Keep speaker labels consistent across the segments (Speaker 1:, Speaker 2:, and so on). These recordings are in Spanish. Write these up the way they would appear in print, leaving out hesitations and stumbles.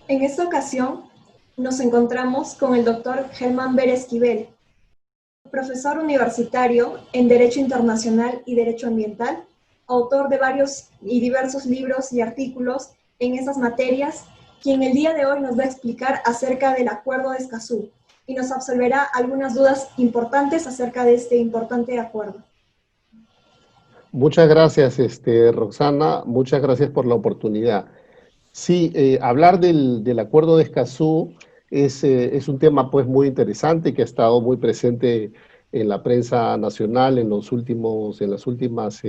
Speaker 1: En esta ocasión nos encontramos con el doctor Germán Ver Esquivel, profesor universitario en Derecho Internacional y Derecho Ambiental, autor de varios y diversos libros y artículos en esas materias, quien el día de hoy nos va a explicar acerca del Acuerdo de Escazú y nos absolverá algunas dudas importantes acerca de este importante acuerdo.
Speaker 2: Muchas gracias, Roxana, muchas gracias por la oportunidad. Sí, hablar del Acuerdo de Escazú es un tema pues muy interesante que ha estado muy presente en la prensa nacional en las últimas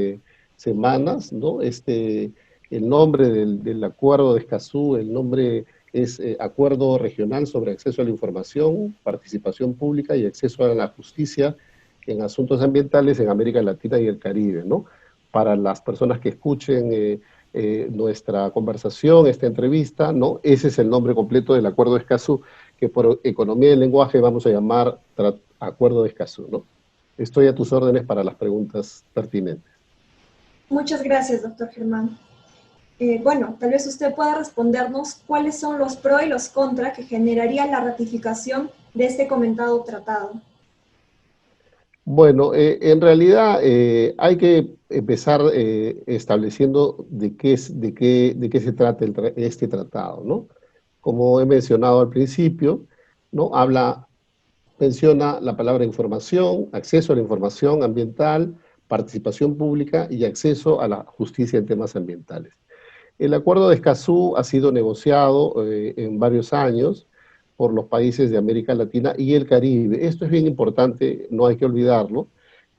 Speaker 2: semanas, ¿no? El nombre del Acuerdo de Escazú, el nombre es Acuerdo Regional sobre Acceso a la Información, Participación Pública y Acceso a la Justicia en Asuntos Ambientales en América Latina y el Caribe, ¿no? Para las personas que escuchen nuestra conversación, esta entrevista, ¿no? Ese es el nombre completo del Acuerdo de Escazú, que por economía del lenguaje vamos a llamar Acuerdo de Escazú, ¿no? Estoy a tus órdenes para las preguntas pertinentes.
Speaker 1: Muchas gracias, doctor Germán. Bueno, tal vez usted pueda respondernos cuáles son los pros y los contras que generaría la ratificación de este comentado tratado.
Speaker 2: Bueno, en realidad hay que empezar estableciendo de qué se trata este tratado, ¿no? Como he mencionado al principio, ¿no? Menciona la palabra información, acceso a la información ambiental, participación pública y acceso a la justicia en temas ambientales. El Acuerdo de Escazú ha sido negociado en varios años por los países de América Latina y el Caribe. Esto es bien importante, no hay que olvidarlo.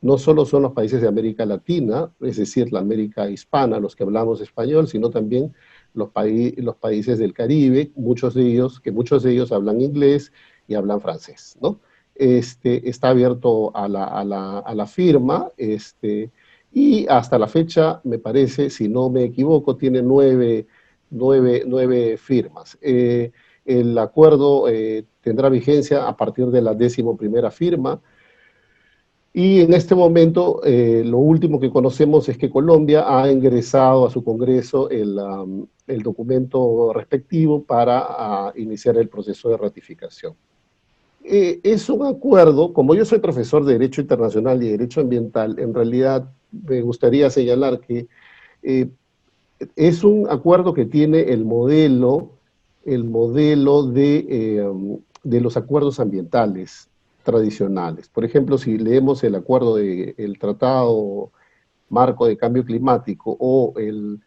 Speaker 2: No solo son los países de América Latina, es decir, la América hispana, los que hablamos español, sino también los países del Caribe, muchos de ellos hablan inglés y hablan francés, ¿no? Está abierto a la firma, y hasta la fecha, me parece, si no me equivoco, tiene nueve firmas. El acuerdo tendrá vigencia a partir de la 11ª firma, y en este momento lo último que conocemos es que Colombia ha ingresado a su Congreso el documento respectivo para iniciar el proceso de ratificación. Es un acuerdo, como yo soy profesor de Derecho Internacional y Derecho Ambiental, en realidad me gustaría señalar que eh, es un acuerdo que tiene el modelo de los acuerdos ambientales tradicionales. Por ejemplo, si leemos el acuerdo del Tratado Marco de Cambio Climático o el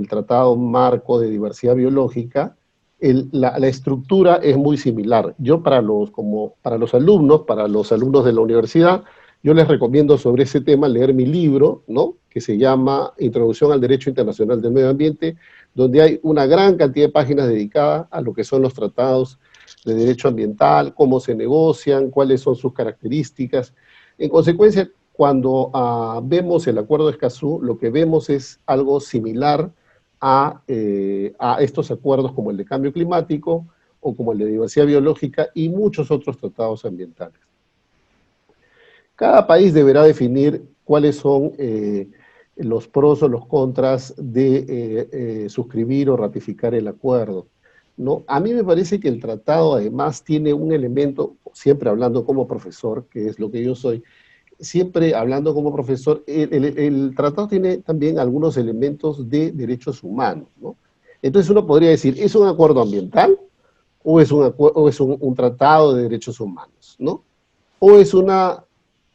Speaker 2: Tratado Marco de Diversidad Biológica, la estructura es muy similar. Yo para los alumnos de la universidad, yo les recomiendo sobre ese tema leer mi libro, ¿no? Que se llama Introducción al Derecho Internacional del Medio Ambiente, donde hay una gran cantidad de páginas dedicadas a lo que son los tratados de derecho ambiental, cómo se negocian, cuáles son sus características. En consecuencia, cuando vemos el Acuerdo de Escazú, lo que vemos es algo similar a estos acuerdos como el de cambio climático o como el de diversidad biológica y muchos otros tratados ambientales. Cada país deberá definir cuáles son los pros o los contras de suscribir o ratificar el acuerdo, ¿no? A mí me parece que el tratado además tiene un elemento, siempre hablando como profesor, que es lo que yo soy, siempre hablando como profesor, el tratado tiene también algunos elementos de derechos humanos, ¿no? Entonces uno podría decir, ¿es un acuerdo ambiental o es un tratado de derechos humanos, ¿no? O es una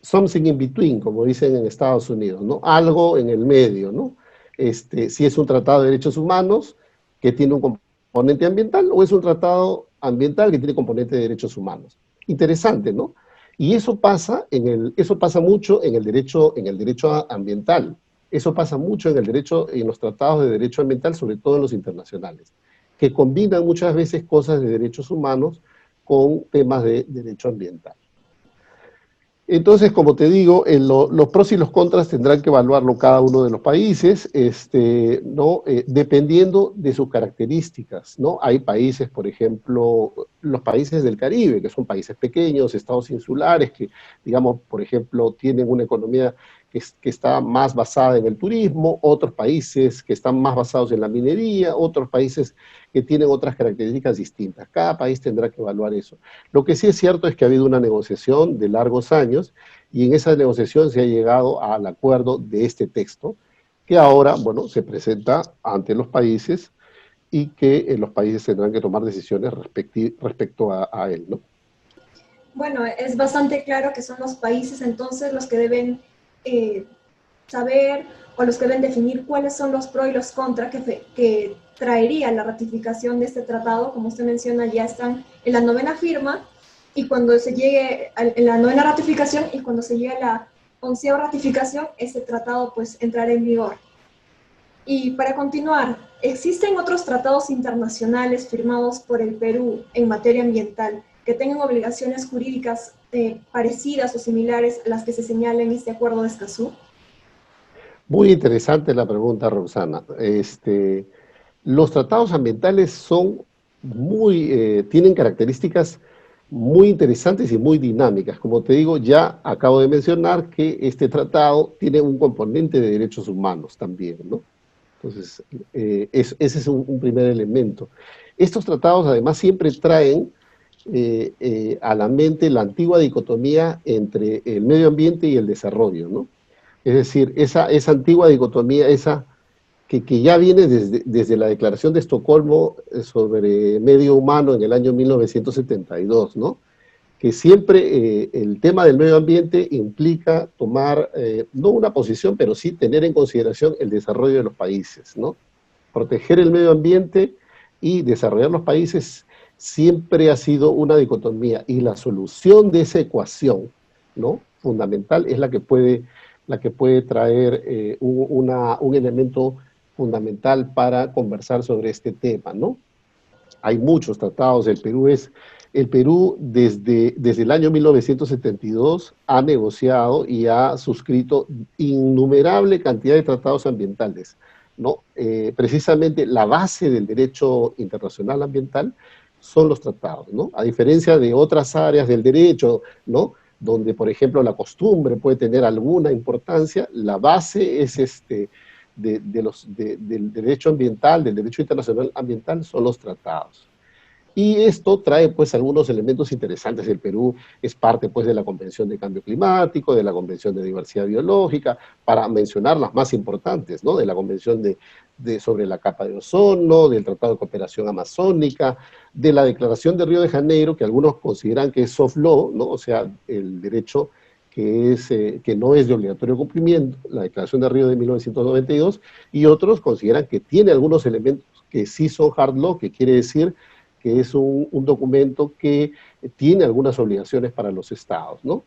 Speaker 2: something in between, como dicen en Estados Unidos, ¿no? Algo en el medio, ¿no? Si es un tratado de derechos humanos que tiene un componente ambiental o es un tratado ambiental que tiene componente de derechos humanos. Interesante, ¿no? Y eso pasa mucho en el derecho ambiental. Eso pasa mucho en los tratados de derecho ambiental, sobre todo en los internacionales, que combinan muchas veces cosas de derechos humanos con temas de derecho ambiental. Entonces, como te digo, los pros y los contras tendrán que evaluarlo cada uno de los países, ¿no? Dependiendo de sus características, ¿no? Hay países, por ejemplo, los países del Caribe, que son países pequeños, estados insulares, que, digamos, por ejemplo, tienen una economía que está más basada en el turismo, otros países que están más basados en la minería, otros países que tienen otras características distintas. Cada país tendrá que evaluar eso. Lo que sí es cierto es que ha habido una negociación de largos años y en esa negociación se ha llegado al acuerdo de este texto, que ahora, bueno, se presenta ante los países y que los países tendrán que tomar decisiones respecto a él, ¿no?
Speaker 1: Bueno, es bastante claro que son los países entonces los que deben saber o los que deben definir cuáles son los pros y los contras que traería la ratificación de este tratado. Como usted menciona, ya están en la novena firma y cuando se llegue a la novena ratificación y cuando se llegue a la 11ª ratificación, este tratado pues entrará en vigor. Y para continuar, ¿existen otros tratados internacionales firmados por el Perú en materia ambiental que tengan obligaciones jurídicas parecidas o similares a las que se señalan en este Acuerdo de Escazú?
Speaker 2: Muy interesante la pregunta, Roxana. Los tratados ambientales son tienen características muy interesantes y muy dinámicas. Como te digo, ya acabo de mencionar que este tratado tiene un componente de derechos humanos también, ¿no? Entonces, ese es un primer elemento. Estos tratados además siempre traen a la mente la antigua dicotomía entre el medio ambiente y el desarrollo, ¿no? Es decir, esa antigua dicotomía, que ya viene desde la Declaración de Estocolmo sobre medio humano en el año 1972, ¿no? Que siempre el tema del medio ambiente implica tomar, no una posición, pero sí tener en consideración el desarrollo de los países, ¿no? Proteger el medio ambiente y desarrollar los países siempre ha sido una dicotomía, y la solución de esa ecuación, ¿no? Fundamental es la que puede traer un elemento fundamental para conversar sobre este tema, ¿no? Hay muchos tratados, el Perú desde el año 1972 ha negociado y ha suscrito innumerable cantidad de tratados ambientales, ¿no? Precisamente la base del derecho internacional ambiental son los tratados, ¿no? A diferencia de otras áreas del derecho, ¿no? Donde, por ejemplo, la costumbre puede tener alguna importancia, la base es del derecho ambiental, del derecho internacional ambiental, son los tratados. Y esto trae pues algunos elementos interesantes. El Perú es parte pues de la Convención de Cambio Climático, de la Convención de Diversidad Biológica, para mencionar las más importantes, ¿no? De la Convención sobre la capa de ozono, del Tratado de Cooperación Amazónica, de la Declaración de Río de Janeiro, que algunos consideran que es soft law, ¿no? O sea, el derecho que no es de obligatorio cumplimiento, la Declaración de Río de 1992, y otros consideran que tiene algunos elementos que sí son hard law, que quiere decir que es un documento que tiene algunas obligaciones para los estados, ¿no?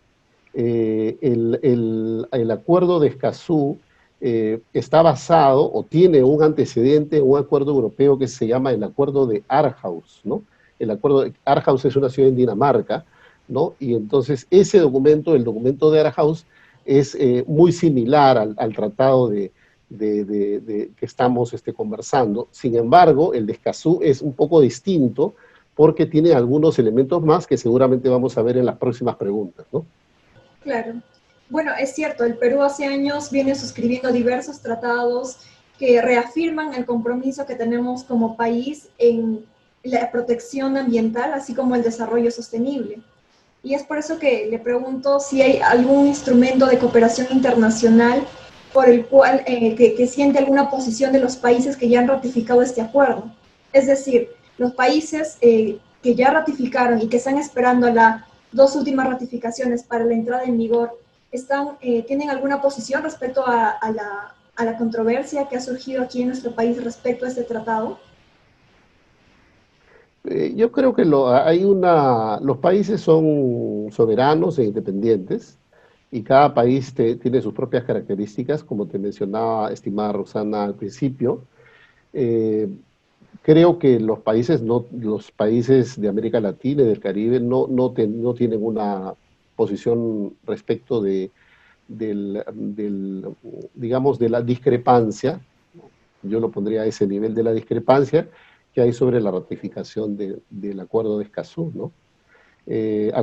Speaker 2: El acuerdo de Escazú está basado o tiene un antecedente, un acuerdo europeo que se llama el acuerdo de Aarhus, ¿no? El acuerdo de Aarhus es una ciudad en Dinamarca, ¿no? Y entonces ese documento, el documento de Aarhus, es muy similar al tratado que estamos conversando. Sin embargo, el de Escazú es un poco distinto porque tiene algunos elementos más que seguramente vamos a ver en las próximas preguntas, ¿no?
Speaker 1: Claro. Bueno, es cierto, el Perú hace años viene suscribiendo diversos tratados que reafirman el compromiso que tenemos como país en la protección ambiental, así como el desarrollo sostenible. Y es por eso que le pregunto si hay algún instrumento de cooperación internacional por el cual que siente alguna posición de los países que ya han ratificado este acuerdo. Es decir, los países que ya ratificaron y que están esperando las dos últimas ratificaciones para la entrada en vigor, ¿tienen alguna posición respecto a la controversia que ha surgido aquí en nuestro país respecto a este tratado?
Speaker 2: Yo creo que los países son soberanos e independientes y cada país tiene sus propias características, como te mencionaba, estimada Roxana, al principio. Eh, Creo que los países de América Latina y del Caribe no tienen una posición respecto digamos, de la discrepancia, yo lo pondría a ese nivel de la discrepancia que hay sobre la ratificación del Acuerdo de Escazú, ¿no?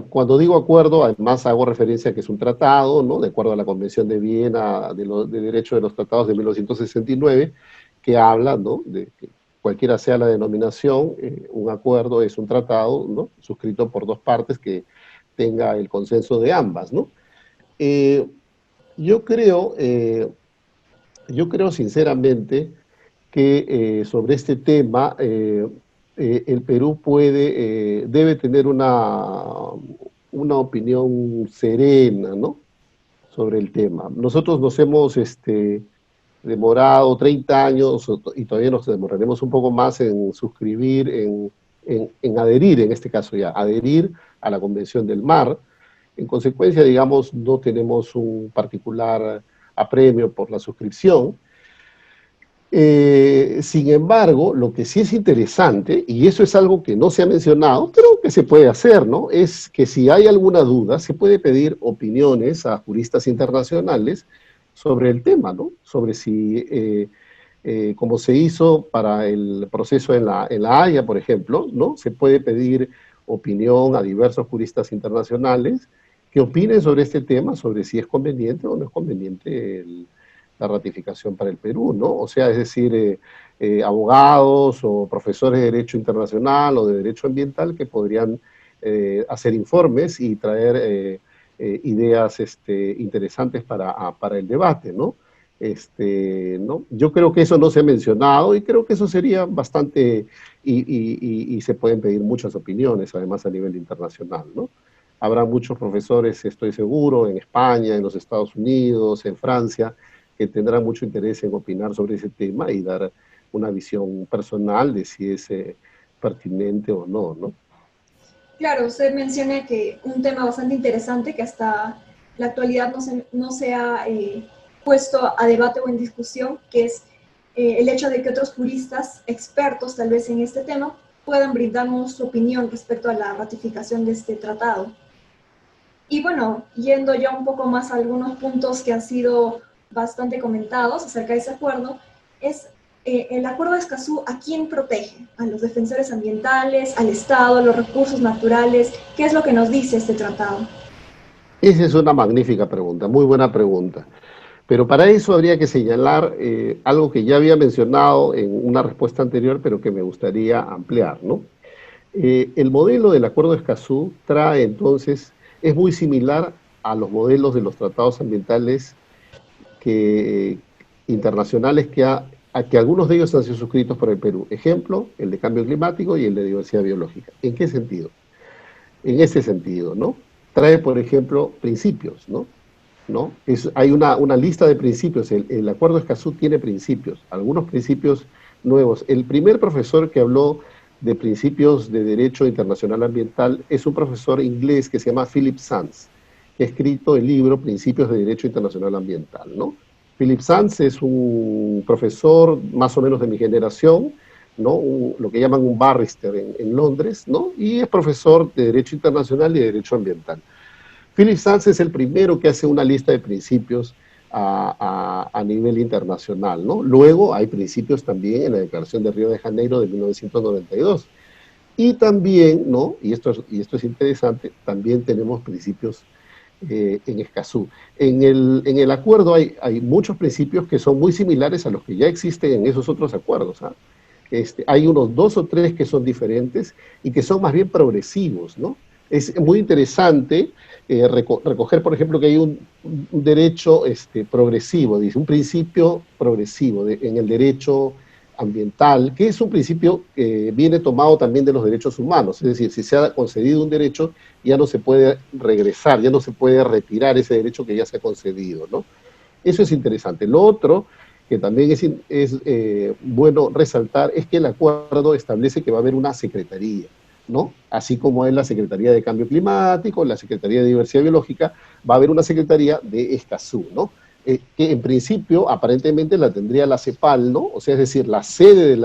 Speaker 2: Cuando digo acuerdo, además hago referencia a que es un tratado, ¿no? De acuerdo a la Convención de Viena de Derecho de los Tratados de 1969, que habla, ¿no? De que cualquiera sea la denominación, un acuerdo es un tratado, ¿no? Suscrito por dos partes que tenga el consenso de ambas, ¿no? Eh, yo creo, yo creo sinceramente que sobre este tema el Perú debe tener una opinión serena, ¿no? Sobre el tema. Nosotros nos hemos demorado 30 años y todavía nos demoraremos un poco más en suscribir, en adherir, en este caso ya, adherir a la Convención del Mar. En consecuencia, digamos, no tenemos un particular apremio por la suscripción. Sin embargo, lo que sí es interesante, y eso es algo que no se ha mencionado, pero que se puede hacer, ¿no? Es que si hay alguna duda, se puede pedir opiniones a juristas internacionales sobre el tema, ¿no? Sobre si, como se hizo para el proceso en la Haya, por ejemplo, ¿no? Se puede pedir opinión a diversos juristas internacionales que opinen sobre este tema, sobre si es conveniente o no es conveniente la ratificación para el Perú, ¿no? O sea, es decir, abogados o profesores de Derecho Internacional o de Derecho Ambiental que podrían hacer informes y traer ideas interesantes para el debate, ¿no? ¿No? Yo creo que eso no se ha mencionado y creo que eso sería bastante, y se pueden pedir muchas opiniones, además a nivel internacional, ¿no? Habrá muchos profesores, estoy seguro, en España, en los Estados Unidos, en Francia, que tendrán mucho interés en opinar sobre ese tema y dar una visión personal de si es pertinente o no, ¿no?
Speaker 1: Claro, usted menciona que un tema bastante interesante que hasta la actualidad no se ha puesto a debate o en discusión, que es el hecho de que otros juristas expertos tal vez en este tema puedan brindarnos su opinión respecto a la ratificación de este tratado. Y bueno, yendo ya un poco más a algunos puntos que han sido bastante comentados acerca de ese acuerdo, es el acuerdo de Escazú, ¿a quién protege? ¿A los defensores ambientales, al Estado, a los recursos naturales? ¿Qué es lo que nos dice este tratado?
Speaker 2: Esa es una magnífica pregunta, muy buena pregunta. Pero para eso habría que señalar algo que ya había mencionado en una respuesta anterior, pero que me gustaría ampliar, ¿no? El modelo del Acuerdo de Escazú trae entonces, es muy similar a los modelos de los tratados ambientales que, internacionales a que algunos de ellos han sido suscritos por el Perú. Ejemplo, el de cambio climático y el de diversidad biológica. ¿En qué sentido? En ese sentido, ¿no? Trae, por ejemplo, principios, ¿no? ¿No? Hay una lista de principios, el Acuerdo de Escazú tiene principios, algunos principios nuevos. El primer profesor que habló de principios de derecho internacional ambiental es un profesor inglés que se llama Philip Sands, que ha escrito el libro Principios de Derecho Internacional Ambiental, ¿no? Philip Sands es un profesor más o menos de mi generación, ¿no? Lo que llaman un barrister en Londres, ¿no? Y es profesor de Derecho Internacional y de Derecho Ambiental. Philip Sands es el primero que hace una lista de principios a nivel internacional, ¿no? Luego hay principios también en la Declaración de Río de Janeiro de 1992. Y también, ¿no? Y esto es interesante, también tenemos principios en Escazú. En el acuerdo hay muchos principios que son muy similares a los que ya existen en esos otros acuerdos, ¿ah? Hay unos 2 o 3 que son diferentes y que son más bien progresivos, ¿no? Es muy interesante recoger, por ejemplo, que hay un derecho progresivo, dice, un principio progresivo en el derecho ambiental, que es un principio que viene tomado también de los derechos humanos, es decir, si se ha concedido un derecho, ya no se puede regresar, ya no se puede retirar ese derecho que ya se ha concedido, ¿no? Eso es interesante. Lo otro que también es bueno resaltar es que el acuerdo establece que va a haber una secretaría, ¿no? Así como es la Secretaría de Cambio Climático, la Secretaría de Diversidad Biológica, va a haber una Secretaría de Escazú, ¿no? Que en principio aparentemente la tendría la CEPAL, ¿no? O sea, es decir, la sede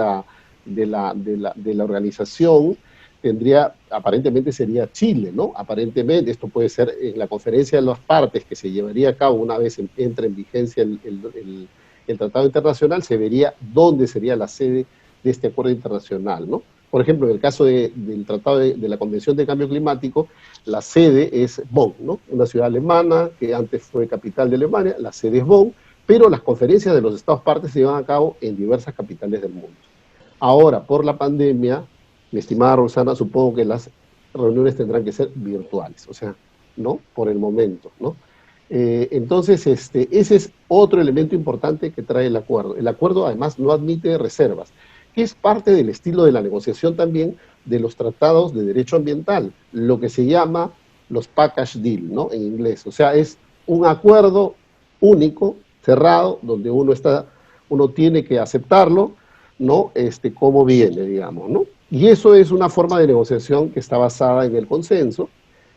Speaker 2: de la organización tendría, aparentemente sería Chile, ¿no? Aparentemente, esto puede ser en la conferencia de las partes que se llevaría a cabo una vez entre en vigencia el Tratado Internacional, se vería dónde sería la sede de este acuerdo internacional, ¿no? por ejemplo, en el caso del Tratado de la Convención de Cambio Climático, la sede es Bonn, ¿no? Una ciudad alemana que antes fue capital de Alemania, la sede es Bonn, pero las conferencias de los Estados partes se llevan a cabo en diversas capitales del mundo. Ahora, por la pandemia, mi estimada Rosana, supongo que las reuniones tendrán que ser virtuales, o sea, ¿no? Por el momento, ¿no? Entonces, ese es otro elemento importante que trae el acuerdo. El acuerdo, además, no admite reservas, que es parte del estilo de la negociación también de los tratados de derecho ambiental, lo que se llama los package deal, ¿no? En inglés. O sea, es un acuerdo único, cerrado, donde uno tiene que aceptarlo, ¿no? Como viene, digamos, ¿no? Y eso es una forma de negociación que está basada en el consenso,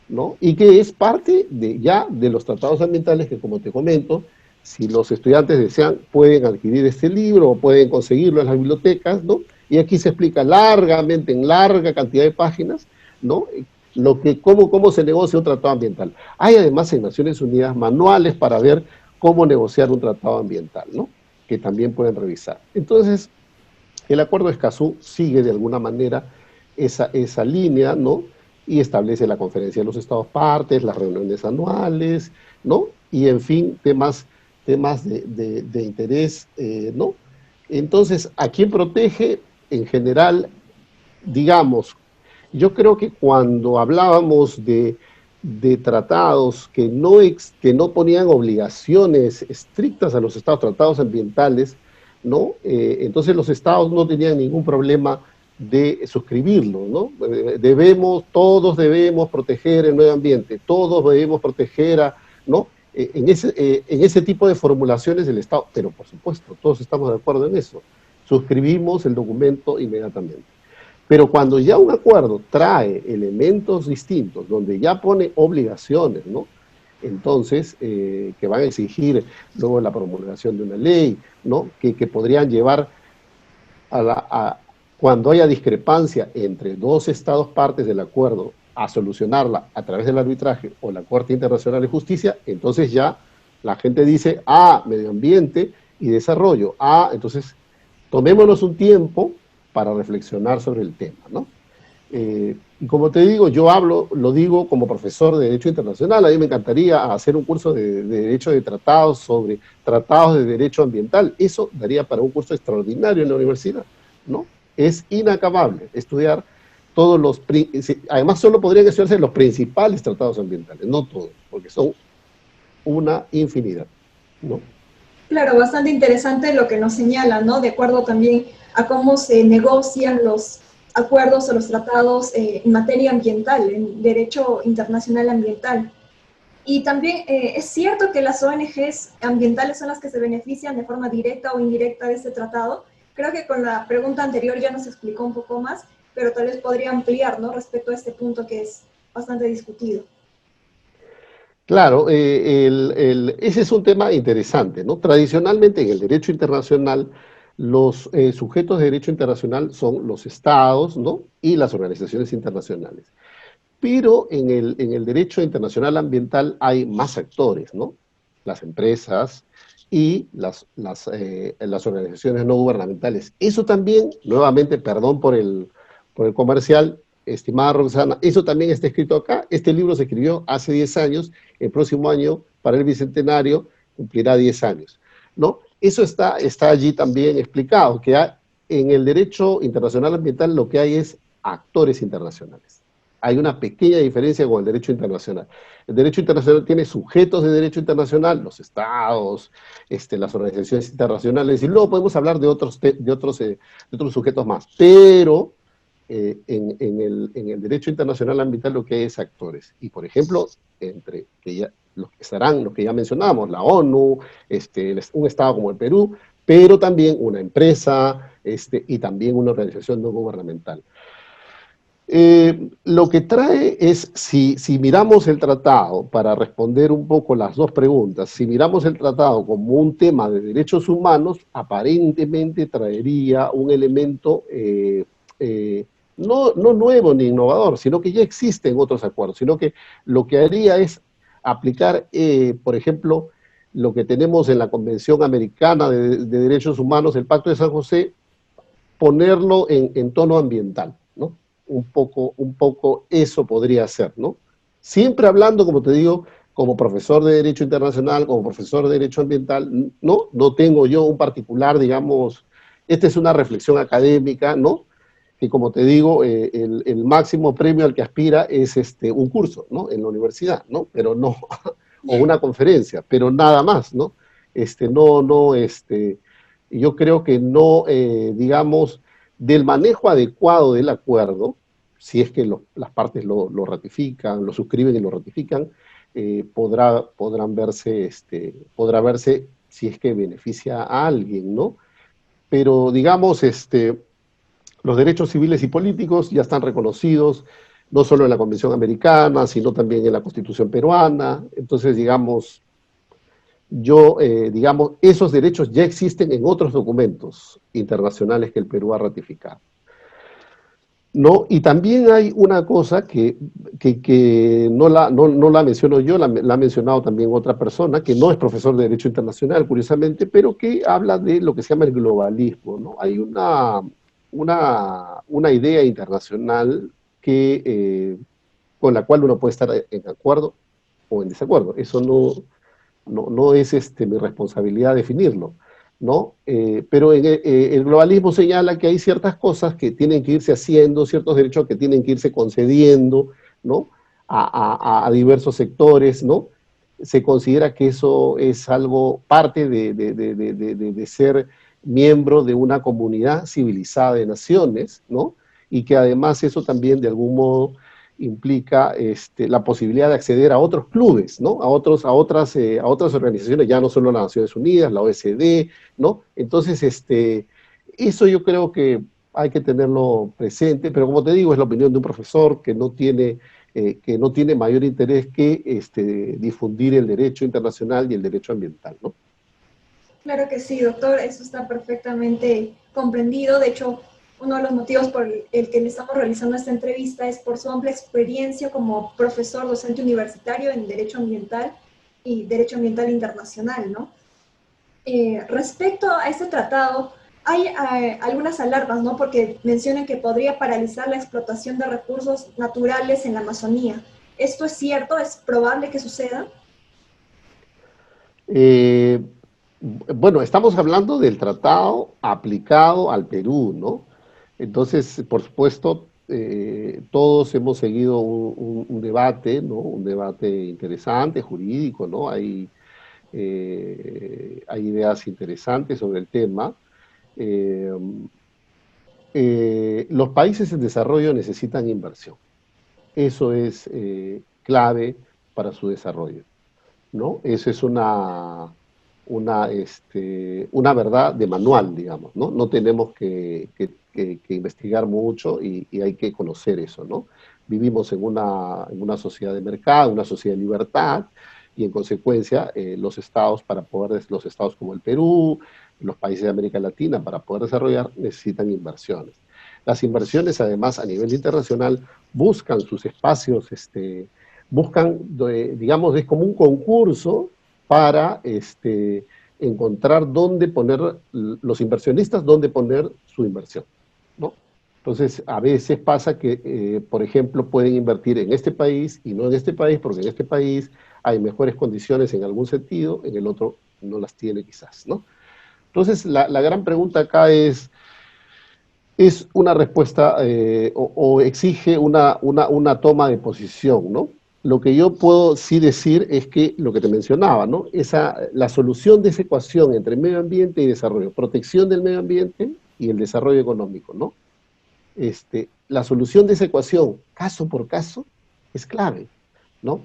Speaker 2: ¿no? Y que es parte ya de los tratados ambientales que, como te comento, si los estudiantes desean, pueden adquirir este libro o pueden conseguirlo en las bibliotecas, ¿no? Y aquí se explica largamente, en larga cantidad de páginas, ¿no? Cómo se negocia un tratado ambiental. Hay además en Naciones Unidas manuales para ver cómo negociar un tratado ambiental, ¿no? Que también pueden revisar. Entonces, el Acuerdo de Escazú sigue de alguna manera esa línea, ¿no? Y establece la conferencia de los Estados partes, las reuniones anuales, ¿no? Y en fin, temas de interés, ¿no? Entonces, ¿a quién protege? En general, digamos, yo creo que cuando hablábamos de tratados que no ponían obligaciones estrictas a los estados, tratados ambientales, ¿no? Entonces los estados no tenían ningún problema de suscribirlo, ¿no? Todos debemos proteger el medio ambiente, todos debemos proteger ¿no? En ese tipo de formulaciones del Estado, pero por supuesto, todos estamos de acuerdo en eso. Suscribimos el documento inmediatamente. Pero cuando ya un acuerdo trae elementos distintos, donde ya pone obligaciones, ¿no? Entonces, que van a exigir luego la promulgación de una ley, ¿no? Que podrían llevar cuando haya discrepancia entre dos estados partes del acuerdo, a solucionarla a través del arbitraje o la Corte Internacional de Justicia, entonces ya la gente dice, medio ambiente y desarrollo, entonces tomémonos un tiempo para reflexionar sobre el tema, ¿no? Y como te digo, lo digo como profesor de Derecho Internacional, a mí me encantaría hacer un curso de Derecho de Tratados sobre tratados de Derecho Ambiental, eso daría para un curso extraordinario en la universidad, ¿no? Es inacabable estudiar además solo podrían estudiarse los principales tratados ambientales, no todos, porque son una infinidad, ¿no?
Speaker 1: Claro, bastante interesante lo que nos señala, ¿no? De acuerdo también a cómo se negocian los acuerdos o los tratados en materia ambiental, en derecho internacional ambiental. Y también es cierto que las ONGs ambientales son las que se benefician de forma directa o indirecta de este tratado. Creo que con la pregunta anterior ya nos explicó un poco más, pero tal vez podría ampliar, ¿no? Respecto a este punto que es bastante discutido.
Speaker 2: Claro, ese es un tema interesante, ¿no? Tradicionalmente en el derecho internacional, los sujetos de derecho internacional son los estados, ¿no? Y las organizaciones internacionales. Pero en el derecho internacional ambiental hay más actores, ¿no? Las empresas y las organizaciones no gubernamentales. Eso también, nuevamente, perdón por el comercial, estimada Roxana, eso también está escrito acá. Este libro se escribió hace 10 años, el próximo año, para el Bicentenario, cumplirá 10 años, ¿no? Eso está allí también explicado, que en el derecho internacional ambiental lo que hay es actores internacionales. Hay una pequeña diferencia con el derecho internacional. El derecho internacional tiene sujetos de derecho internacional, los estados, las organizaciones internacionales, y luego podemos hablar de otros sujetos más. Pero en el derecho internacional ambiental lo que hay es actores. Y, por ejemplo, los que estarán, los que ya mencionamos, la ONU, un estado como el Perú, pero también una empresa y también una organización no gubernamental. Lo que trae es, si miramos el tratado, para responder un poco las dos preguntas, si miramos el tratado como un tema de derechos humanos, aparentemente traería un elemento no nuevo ni innovador, sino que ya existe en otros acuerdos, sino que lo que haría es aplicar, por ejemplo, lo que tenemos en la Convención Americana de Derechos Humanos, el Pacto de San José, ponerlo en tono ambiental. un poco eso podría ser, ¿no? Siempre hablando, como te digo, como profesor de Derecho Internacional, como profesor de Derecho Ambiental, no tengo yo un particular, digamos, esta es una reflexión académica, ¿no? Que como te digo, el máximo premio al que aspira es un curso, ¿no? En la universidad, ¿no? Pero no, o una conferencia, pero nada más, ¿no? Yo creo que no, digamos, del manejo adecuado del acuerdo, si es que las partes lo ratifican, lo suscriben y lo ratifican, podrá verse si es que beneficia a alguien, ¿no? Pero digamos, los derechos civiles y políticos ya están reconocidos, no solo en la Convención Americana, sino también en la Constitución peruana. Entonces, digamos, digamos, esos derechos ya existen en otros documentos internacionales que el Perú ha ratificado. ¿No? Y también hay una cosa que no la menciono yo, la ha mencionado también otra persona, que no es profesor de Derecho Internacional, curiosamente, pero que habla de lo que se llama el globalismo, ¿no? Hay una idea internacional con la cual uno puede estar en acuerdo o en desacuerdo. Eso no es mi responsabilidad definirlo, ¿no? Pero el globalismo señala que hay ciertas cosas que tienen que irse haciendo, ciertos derechos que tienen que irse concediendo, ¿no? A diversos sectores, ¿no? Se considera que eso es algo parte de ser miembro de una comunidad civilizada de naciones, ¿no? Y que además eso también de algún modo implica la posibilidad de acceder a otros clubes, ¿no? A otras organizaciones, ya no solo las Naciones Unidas, la OSD, ¿no? Entonces, eso yo creo que hay que tenerlo presente, pero como te digo, es la opinión de un profesor que no tiene mayor interés que difundir el derecho internacional y el derecho ambiental, ¿no?
Speaker 1: Claro que sí, doctor, eso está perfectamente comprendido. De hecho, uno de los motivos por el que le estamos realizando esta entrevista es por su amplia experiencia como profesor docente universitario en Derecho Ambiental y Derecho Ambiental Internacional, ¿no? Respecto a este tratado, hay algunas alarmas, ¿no? Porque mencionan que podría paralizar la explotación de recursos naturales en la Amazonía. ¿Esto es cierto? ¿Es probable que suceda?
Speaker 2: Eh, bueno, estamos hablando del tratado aplicado al Perú, ¿no? Entonces, por supuesto, todos hemos seguido un debate, ¿no? Un debate interesante, jurídico, ¿no? Hay ideas interesantes sobre el tema. Eh, los países en desarrollo necesitan inversión. Eso es clave para su desarrollo, ¿no? Eso es una verdad de manual, digamos, ¿no? No tenemos que investigar mucho y hay que conocer eso, ¿no? Vivimos en una sociedad de mercado, una sociedad de libertad, y en consecuencia los estados como el Perú, los países de América Latina, para poder desarrollar, necesitan inversiones. Las inversiones, además, a nivel internacional, buscan sus espacios, buscan, digamos, es como un concurso para encontrar dónde poner, los inversionistas, dónde poner su inversión, ¿no? Entonces, a veces pasa que, por ejemplo, pueden invertir en este país y no en este país, porque en este país hay mejores condiciones en algún sentido, en el otro no las tiene quizás, ¿no? Entonces, la gran pregunta acá es una respuesta o exige una toma de posición, ¿no? Lo que yo puedo sí decir es que lo que te mencionaba, ¿no? La solución de esa ecuación entre medio ambiente y desarrollo, protección del medio ambiente y el desarrollo económico, ¿no? La solución de esa ecuación, caso por caso, es clave, ¿no?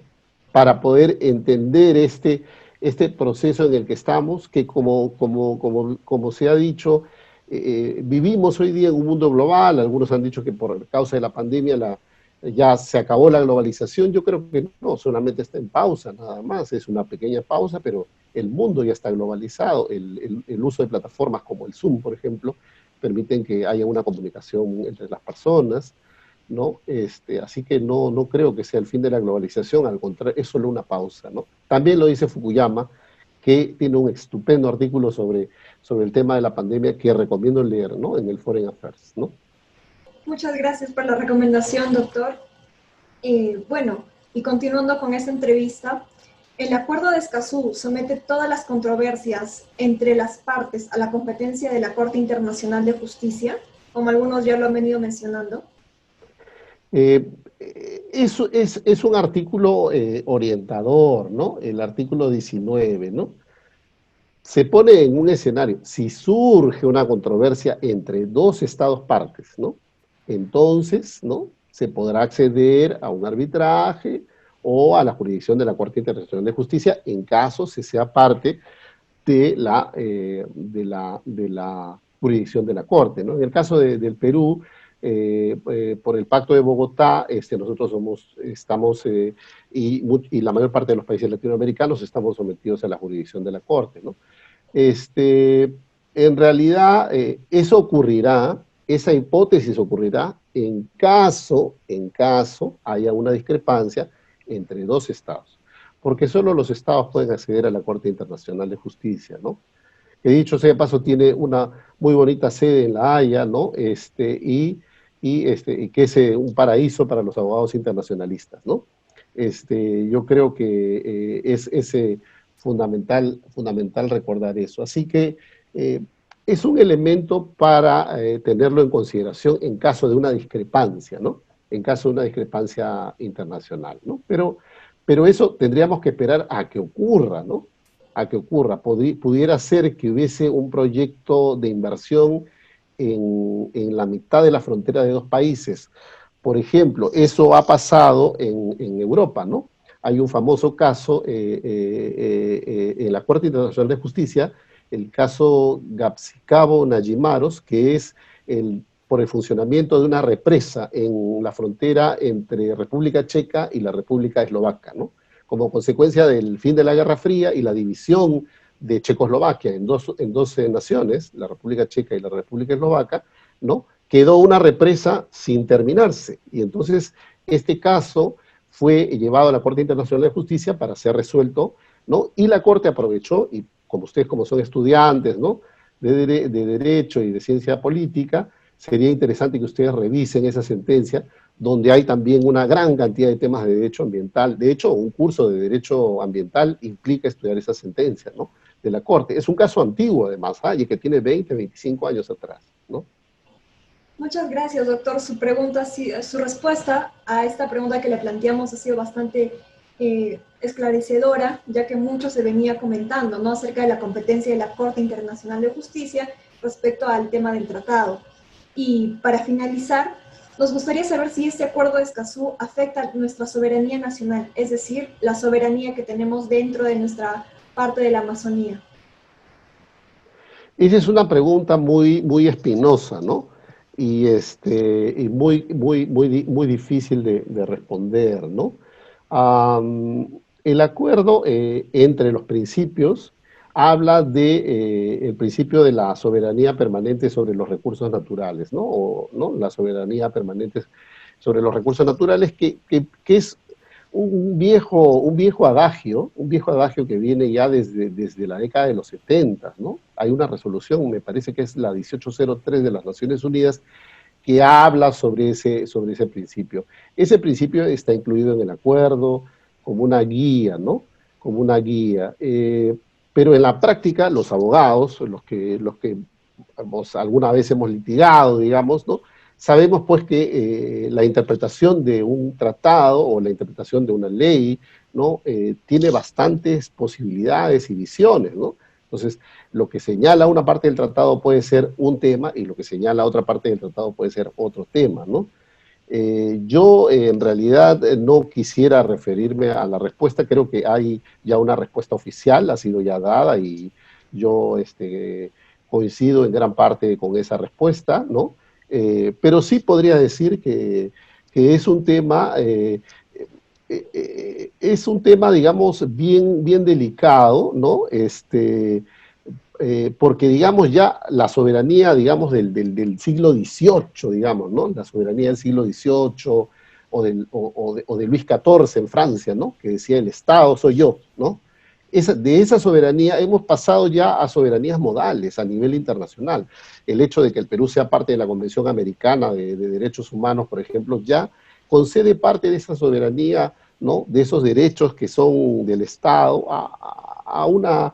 Speaker 2: Para poder entender este proceso en el que estamos, que como se ha dicho, vivimos hoy día en un mundo global. Algunos han dicho que por causa de la pandemia ya se acabó la globalización. Yo creo que no, solamente está en pausa, nada más, es una pequeña pausa, pero el mundo ya está globalizado. El uso de plataformas como el Zoom, por ejemplo, permiten que haya una comunicación entre las personas, ¿no? Así que no creo que sea el fin de la globalización, al contrario, es solo una pausa, ¿no? También lo dice Fukuyama, que tiene un estupendo artículo sobre el tema de la pandemia que recomiendo leer, ¿no? En el Foreign Affairs, ¿no?
Speaker 1: Muchas gracias por la recomendación, doctor. Bueno, y continuando con esta entrevista, el Acuerdo de Escazú somete todas las controversias entre las partes a la competencia de la Corte Internacional de Justicia, como algunos ya lo han venido mencionando.
Speaker 2: Es un artículo orientador, ¿no? El artículo 19, ¿no? Se pone en un escenario, si surge una controversia entre dos estados partes, ¿no? Entonces, ¿no? Se podrá acceder a un arbitraje o a la jurisdicción de la Corte Internacional de Justicia en caso se sea parte de la jurisdicción de la Corte, ¿no? En el caso del Perú, por el Pacto de Bogotá, nosotros estamos, y la mayor parte de los países latinoamericanos estamos sometidos a la jurisdicción de la Corte, ¿no? En realidad, eso ocurrirá, esa hipótesis ocurrirá en caso haya una discrepancia entre dos estados, porque solo los estados pueden acceder a la Corte Internacional de Justicia, ¿no? Que dicho sea de paso, tiene una muy bonita sede en La Haya, ¿no? Y que es un paraíso para los abogados internacionalistas, ¿no? Yo creo que es fundamental recordar eso. Así que es un elemento para tenerlo en consideración en caso de una discrepancia, ¿no? En caso de una discrepancia internacional, ¿no? Pero eso tendríamos que esperar a que ocurra, ¿no? A que ocurra. Pudiera ser que hubiese un proyecto de inversión en la mitad de la frontera de dos países. Por ejemplo, eso ha pasado en Europa, ¿no? Hay un famoso caso en la Corte Internacional de Justicia, el caso Gapsicabo-Najimaros, que es por el funcionamiento de una represa en la frontera entre República Checa y la República Eslovaca, ¿no? Como consecuencia del fin de la Guerra Fría y la división de Checoslovaquia en dos naciones, la República Checa y la República Eslovaca, ¿no? Quedó una represa sin terminarse. Y entonces este caso fue llevado a la Corte Internacional de Justicia para ser resuelto, ¿no? Y la Corte aprovechó, y como ustedes como son estudiantes, ¿no? de Derecho y de Ciencia Política, sería interesante que ustedes revisen esa sentencia, donde hay también una gran cantidad de temas de derecho ambiental. De hecho, un curso de derecho ambiental implica estudiar esa sentencia, ¿no? De la Corte. Es un caso antiguo, además, y que tiene 20, 25 años atrás, ¿no?
Speaker 1: Muchas gracias, doctor. Su respuesta a esta pregunta que le planteamos ha sido bastante esclarecedora, ya que mucho se venía comentando, ¿no? Acerca de la competencia de la Corte Internacional de Justicia respecto al tema del tratado. Y para finalizar, nos gustaría saber si este acuerdo de Escazú afecta nuestra soberanía nacional, es decir, la soberanía que tenemos dentro de nuestra parte de la Amazonía.
Speaker 2: Esa es una pregunta muy, muy espinosa, ¿no? Y muy difícil de responder, ¿no? El acuerdo entre los principios habla de el principio de la soberanía permanente sobre los recursos naturales, ¿no? ¿no? La soberanía permanente sobre los recursos naturales, que es un viejo adagio que viene ya desde la década de los 70, ¿no? Hay una resolución, me parece que es la 1803 de las Naciones Unidas, que habla sobre ese principio. Ese principio está incluido en el acuerdo como una guía, ¿no? Como una guía. Pero en la práctica, los abogados, los que alguna vez hemos litigado, digamos, ¿no? Sabemos pues que la interpretación de un tratado o la interpretación de una ley, ¿no? Tiene bastantes posibilidades y visiones, ¿no? Entonces, lo que señala una parte del tratado puede ser un tema y lo que señala otra parte del tratado puede ser otro tema, ¿no? Yo en realidad no quisiera referirme a la respuesta, creo que hay ya una respuesta oficial, ha sido ya dada y yo coincido en gran parte con esa respuesta, ¿no? Pero sí podría decir que es un tema, digamos, bien delicado, ¿no? Porque, digamos, ya la soberanía, digamos, del siglo XVIII, digamos, ¿no? La soberanía del siglo XVIII o de Luis XIV en Francia, ¿no? Que decía, el Estado soy yo, ¿no? de esa soberanía hemos pasado ya a soberanías modales a nivel internacional. El hecho de que el Perú sea parte de la Convención Americana de Derechos Humanos, por ejemplo, ya concede parte de esa soberanía, ¿no?, de esos derechos que son del Estado a una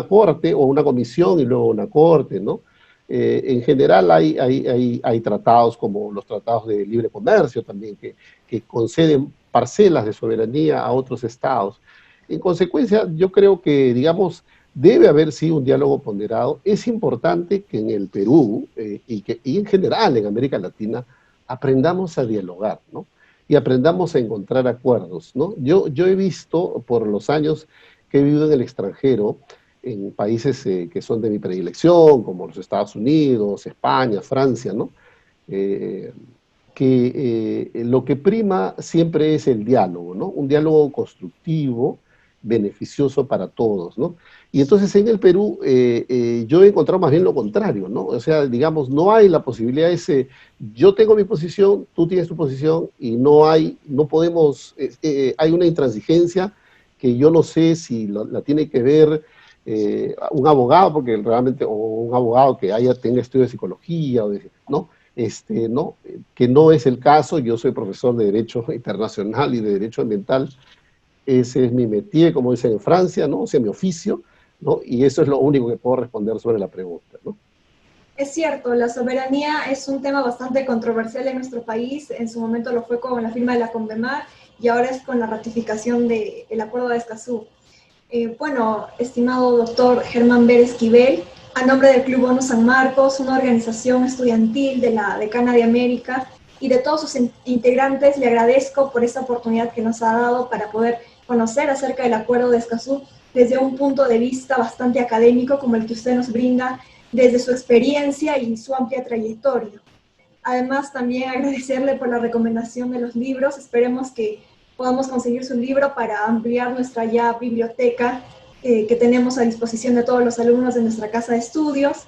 Speaker 2: corte o una comisión y luego una corte, ¿no? En general hay tratados como los tratados de libre comercio también que conceden parcelas de soberanía a otros estados. En consecuencia, yo creo que, digamos, debe haber sí un diálogo ponderado. Es importante que en el Perú y en general en América Latina aprendamos a dialogar, ¿no? Y aprendamos a encontrar acuerdos, ¿no? Yo he visto por los años que he vivido en el extranjero, en países que son de mi predilección, como los Estados Unidos, España, Francia, ¿no? Eh, lo que prima siempre es el diálogo, ¿no? Un diálogo constructivo, beneficioso para todos, ¿no? Y entonces en el Perú yo he encontrado más bien lo contrario, ¿no? O sea, digamos, no hay la posibilidad ese, yo tengo mi posición, tú tienes tu posición, y no podemos, hay una intransigencia que yo no sé si la tiene que ver un abogado, porque realmente, o un abogado que tenga estudios de psicología, ¿no? ¿No? Que no es el caso. Yo soy profesor de Derecho Internacional y de Derecho Ambiental, ese es mi métier, como dicen en Francia, ¿no? O sea, mi oficio, ¿no? Y eso es lo único que puedo responder sobre la pregunta, ¿no?
Speaker 1: Es cierto, la soberanía es un tema bastante controversial en nuestro país. En su momento lo fue con la firma de la CONVEMAR y ahora es con la ratificación del Acuerdo de Escazú. Bueno, estimado doctor Germán Ver Esquivel, a nombre del Club ONU San Marcos, una organización estudiantil de la Decana de América, y de todos sus integrantes, le agradezco por esta oportunidad que nos ha dado para poder conocer acerca del Acuerdo de Escazú desde un punto de vista bastante académico como el que usted nos brinda desde su experiencia y su amplia trayectoria. Además, también agradecerle por la recomendación de los libros. Esperemos que podamos conseguir su libro para ampliar nuestra ya biblioteca que tenemos a disposición de todos los alumnos de nuestra casa de estudios.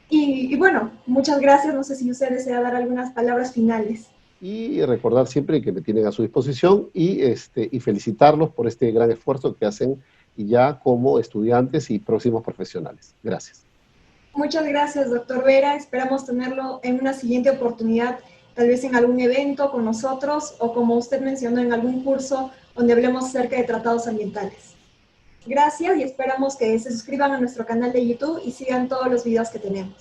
Speaker 1: Y bueno, muchas gracias. No sé si usted desea dar algunas palabras finales.
Speaker 2: Y recordar siempre que me tienen a su disposición y felicitarlos por este gran esfuerzo que hacen ya como estudiantes y próximos profesionales. Gracias.
Speaker 1: Muchas gracias, doctor Vera. Esperamos tenerlo en una siguiente oportunidad, tal vez en algún evento con nosotros o, como usted mencionó, en algún curso donde hablemos acerca de tratados ambientales. Gracias y esperamos que se suscriban a nuestro canal de YouTube y sigan todos los videos que tenemos.